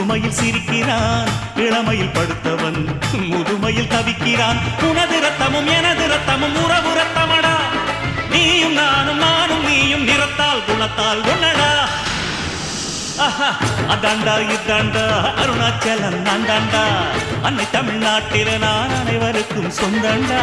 புதுமையில் சிரிக்கிறான், இளமையில் படுத்தவன் முதுமையில் தவிக்கிறான். உனது ரத்தமும் எனது ரத்தமும் உறவு ரத்தமடா, நீயும் நானும் நானும் நீயும் நிறத்தால் குணத்தால் ஒன்னடா. அதாண்டா இதாண்டா அருணாச்சலம் நான்தாண்டா, அன்னை தமிழ்நாட்டில நான் அனைவருக்கும் சொந்தண்டா.